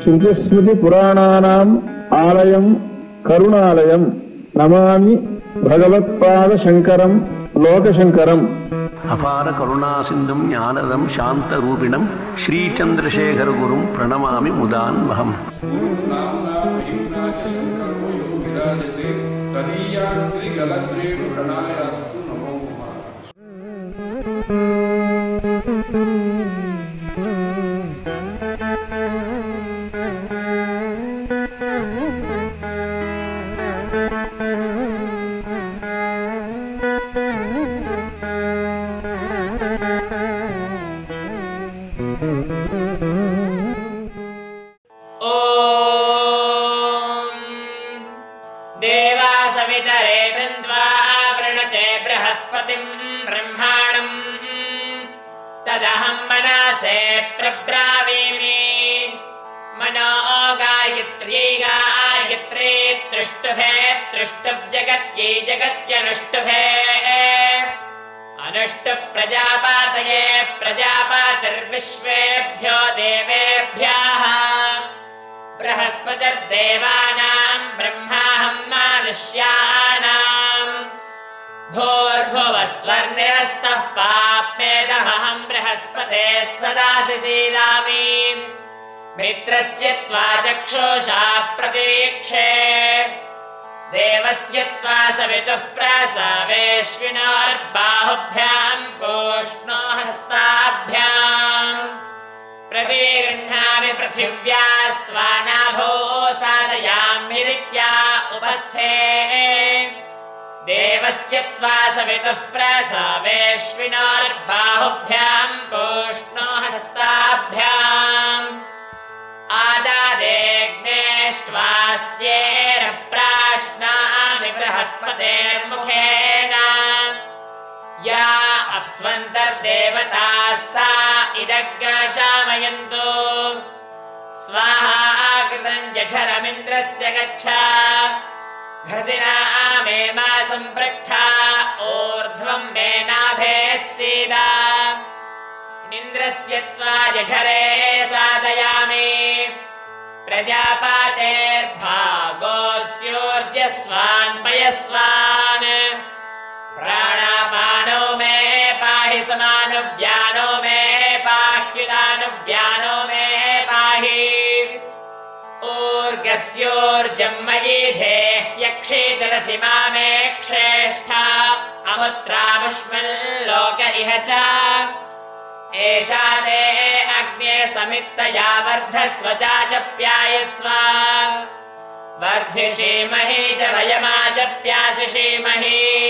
ಶ್ರುತಿಸ್ಮೃತಿ ಪುರಾಣಾನಾಂ ಆಲಯಂ ಕರುಣಾಲಯಂ ನಮಾಮಿ ಭಗವತ್ಪಾದ ಶಂಕರಂ ಲೋಕಶಂಕರಂ. ಅಪಾರ ಕರುಣಾ ಸಿಂಧುಂ ಜ್ಞಾನದಂ ಶಾಂತರೂಪಿಣಂ ಶ್ರೀಚಂದ್ರಶೇಖರ ಗುರುಂ ಪ್ರಣಮಾಮಿ ಮುದಾನ್ವಹಂ. देवासवितरे वृन्द्वा वृणते बृहस्पतिं ब्रह्माणं तदहं मनासे प्रब्रावीमि. मनो गायत्र्यै गायत्रे त्रिष्टुभे त्रिष्टुब्जगत्यै जगत्यनुष्टुभे अनुष्टुप्रजापातये प्रजापातिर्विश्वेभ्यो देवेभ्यः. बृहस्पतिर्देवानां ब्रह्माहं मानुष्याणां. भूर्भुवः स्वर्निरस्तः पाप्मेदमहं बृहस्पतेः सदा सीदामि. मित्रस्य त्वा चक्षुषा प्रतीक्षे देवस्य त्वा सवितुः प्रसवेश्विनोर्बाहुभ्यां पूष्णो हस्ताभ्याम्. प्रतिगृह्णामि पृथिव्यास्त्वा नाभो सादयाम्यदित्या उपस्थे. देवस्य त्वा सवितुः प्रसवेश्विनोर्बाहुभ्यां पूष्णो हस्ताभ्याम्. आदादेग्नेष्ट्वास्येन प्राश्नामि बृहस्पतेर्मुखेन. या अप्स्वन्तर्देवतास्ता इदग्नाशामयन्तु. स्वाहा कृतं जठरमिन्द्रस्य गच्छ. घसिना मे मा सम्पृक्था ऊर्ध्वं मे नाभेः सीदा. इन्द्रस्य त्वा जठरे सादयामि. प्रजापातेर्भागोऽस्योर्जस्वान् पयस्वान्. प्राणापानो मे पाहि समानुव्यानो मे पाह्युदानुव्यानो मे पाहि. ऊर्गस्योर्जं मयि धेह्यक्षेतरसि मामे क्षेष्ठा. अमुत्रामुष्मल्लोक इह च. एषा ते अग्ने समित्तया वर्धस्व चाचप्यायस्व. वर्धिषीमहि च वयमाचप्यासिषीमहि.